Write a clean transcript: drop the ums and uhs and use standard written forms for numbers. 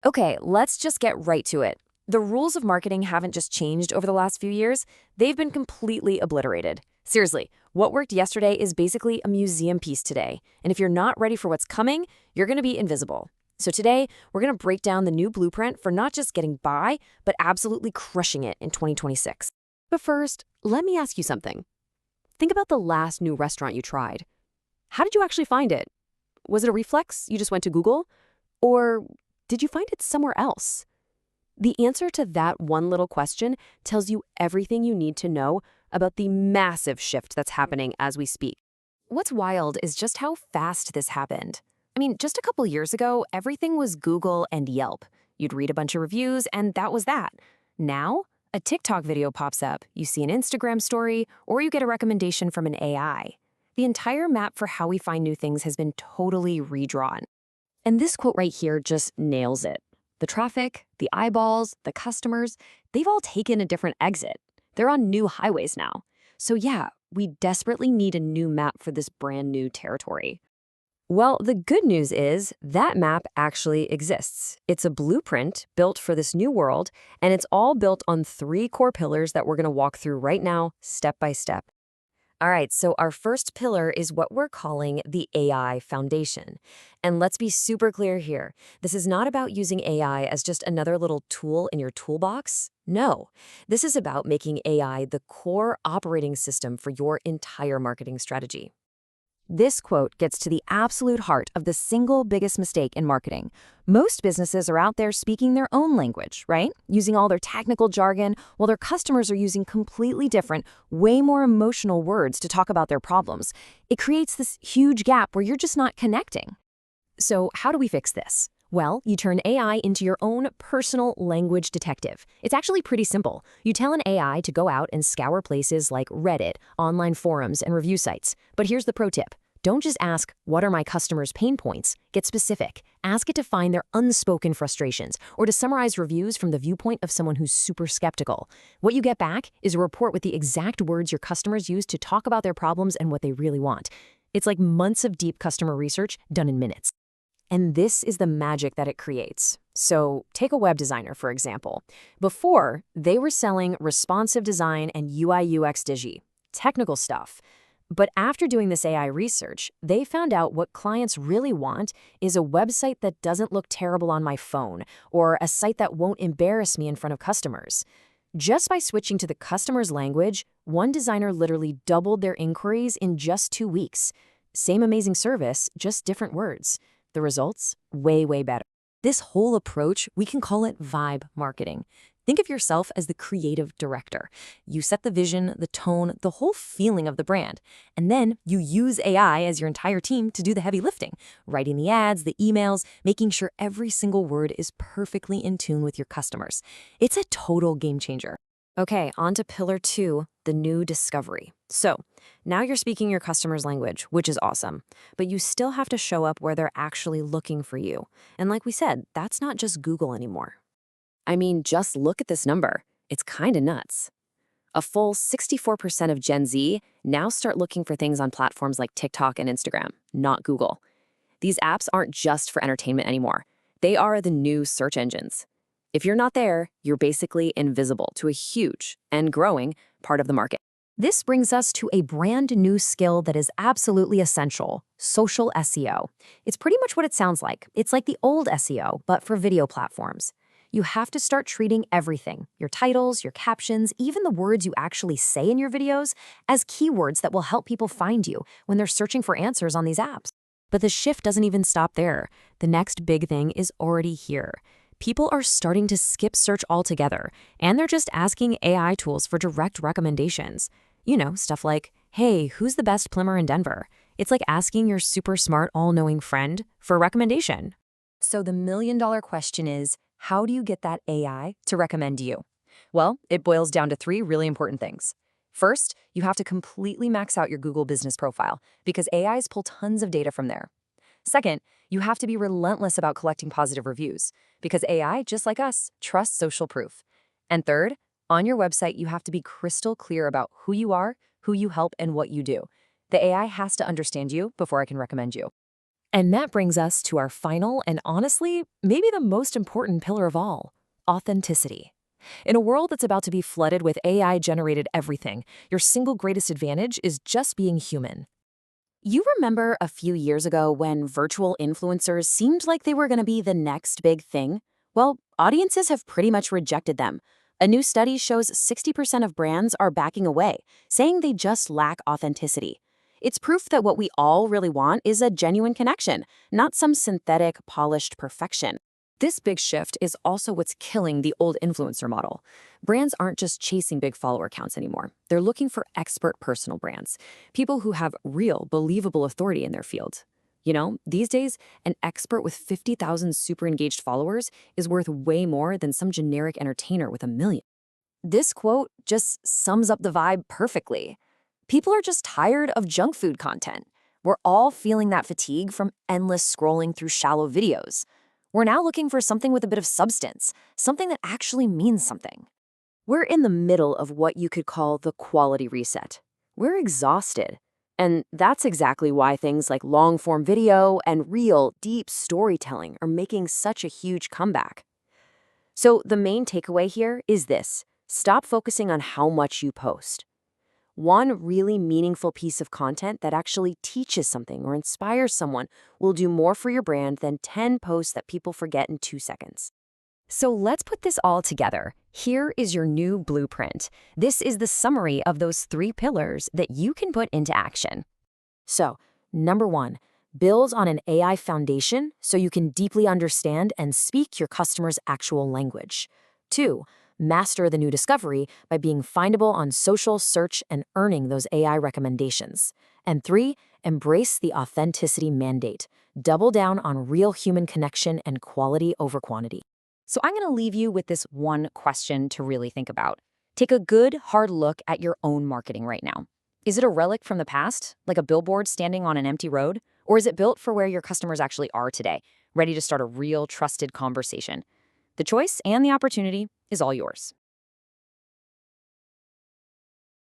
Okay, let's just get right to it. The rules of marketing haven't just changed over the last few years, they've been completely obliterated. Seriously, what worked yesterday is basically a museum piece today. And if you're not ready for what's coming, you're going to be invisible. So today, we're going to break down the new blueprint for not just getting by, but absolutely crushing it in 2026. But first, let me ask you something. Think about the last new restaurant you tried. How did you actually find it? Was it a reflex? You just went to Google? Or did you find it somewhere else? The answer to that one little question tells you everything you need to know about the massive shift that's happening as we speak. What's wild is just how fast this happened. I mean, just a couple years ago, everything was Google and Yelp. You'd read a bunch of reviews, and that was that. Now, a TikTok video pops up, you see an Instagram story, or you get a recommendation from an AI. The entire map for how we find new things has been totally redrawn. And this quote right here just nails it. The traffic, the eyeballs, the customers, they've all taken a different exit. They're on new highways now. So yeah, we desperately need a new map for this brand new territory. Well, the good news is that map actually exists. It's a blueprint built for this new world, and it's all built on three core pillars that we're going to walk through right now, step by step. All right, so our first pillar is what we're calling the AI foundation. And let's be super clear here. This is not about using AI as just another little tool in your toolbox. No, this is about making AI the core operating system for your entire marketing strategy. This quote gets to the absolute heart of the single biggest mistake in marketing. Most businesses are out there speaking their own language, right? Using all their technical jargon, while their customers are using completely different, way more emotional words to talk about their problems. It creates this huge gap where you're just not connecting. So how do we fix this? Well, you turn AI into your own personal language detective. It's actually pretty simple. You tell an AI to go out and scour places like Reddit, online forums, and review sites. But here's the pro tip. Don't just ask, what are my customers' pain points? Get specific. Ask it to find their unspoken frustrations or to summarize reviews from the viewpoint of someone who's super skeptical. What you get back is a report with the exact words your customers use to talk about their problems and what they really want. It's like months of deep customer research done in minutes. And this is the magic that it creates. So take a web designer, for example. Before, they were selling responsive design and UI/UX digi, technical stuff. But after doing this AI research, they found out what clients really want is a website that doesn't look terrible on my phone or a site that won't embarrass me in front of customers. Just by switching to the customer's language, one designer literally doubled their inquiries in just 2 weeks. Same amazing service, just different words. The results? Way, way better. This whole approach, we can call it vibe marketing. Think of yourself as the creative director. You set the vision, the tone, the whole feeling of the brand. And then you use AI as your entire team to do the heavy lifting, writing the ads, the emails, making sure every single word is perfectly in tune with your customers. It's a total game changer. Okay, on to pillar 2, the new discovery. So now you're speaking your customer's language, which is awesome, but you still have to show up where they're actually looking for you. And like we said, that's not just Google anymore. I mean, just look at this number. It's kind of nuts. A full 64% of Gen Z now start looking for things on platforms like TikTok and Instagram, not Google. These apps aren't just for entertainment anymore. They are the new search engines. If you're not there, you're basically invisible to a huge and growing part of the market. This brings us to a brand new skill that is absolutely essential, social SEO. It's pretty much what it sounds like. It's like the old SEO, but for video platforms. You have to start treating everything, your titles, your captions, even the words you actually say in your videos, as keywords that will help people find you when they're searching for answers on these apps. But the shift doesn't even stop there. The next big thing is already here. People are starting to skip search altogether, and they're just asking AI tools for direct recommendations. You know, stuff like, hey, who's the best plumber in Denver? It's like asking your super smart, all-knowing friend for a recommendation. So the million-dollar question is, how do you get that AI to recommend you? Well, it boils down to 3 really important things. First, you have to completely max out your Google business profile because AIs pull tons of data from there. Second, you have to be relentless about collecting positive reviews because AI, just like us, trusts social proof. And third, on your website, you have to be crystal clear about who you are, who you help, and what you do. The AI has to understand you before I can recommend you. And that brings us to our final and honestly, maybe the most important pillar of all, authenticity. In a world that's about to be flooded with AI-generated everything, your single greatest advantage is just being human. You remember a few years ago when virtual influencers seemed like they were going to be the next big thing? Well, audiences have pretty much rejected them. A new study shows 60% of brands are backing away, saying they just lack authenticity. It's proof that what we all really want is a genuine connection, not some synthetic, polished perfection. This big shift is also what's killing the old influencer model. Brands aren't just chasing big follower counts anymore. They're looking for expert personal brands, people who have real, believable authority in their field. You know, these days, an expert with 50,000 super engaged followers is worth way more than some generic entertainer with 1 million. This quote just sums up the vibe perfectly. People are just tired of junk food content. We're all feeling that fatigue from endless scrolling through shallow videos. We're now looking for something with a bit of substance, something that actually means something. We're in the middle of what you could call the quality reset. We're exhausted. And that's exactly why things like long-form video and real, deep storytelling are making such a huge comeback. So the main takeaway here is this: stop focusing on how much you post. One really meaningful piece of content that actually teaches something or inspires someone will do more for your brand than 10 posts that people forget in 2 seconds. So let's put this all together. Here is your new blueprint. This is the summary of those 3 pillars that you can put into action. So, number 1, build on an AI foundation so you can deeply understand and speak your customer's actual language. 2, master the new discovery by being findable on social search and earning those AI recommendations. And 3, embrace the authenticity mandate. Double down on real human connection and quality over quantity. So I'm going to leave you with this one question to really think about. Take a good, hard look at your own marketing right now. Is it a relic from the past, like a billboard standing on an empty road? Or is it built for where your customers actually are today, ready to start a real, trusted conversation? The choice and the opportunity is all yours.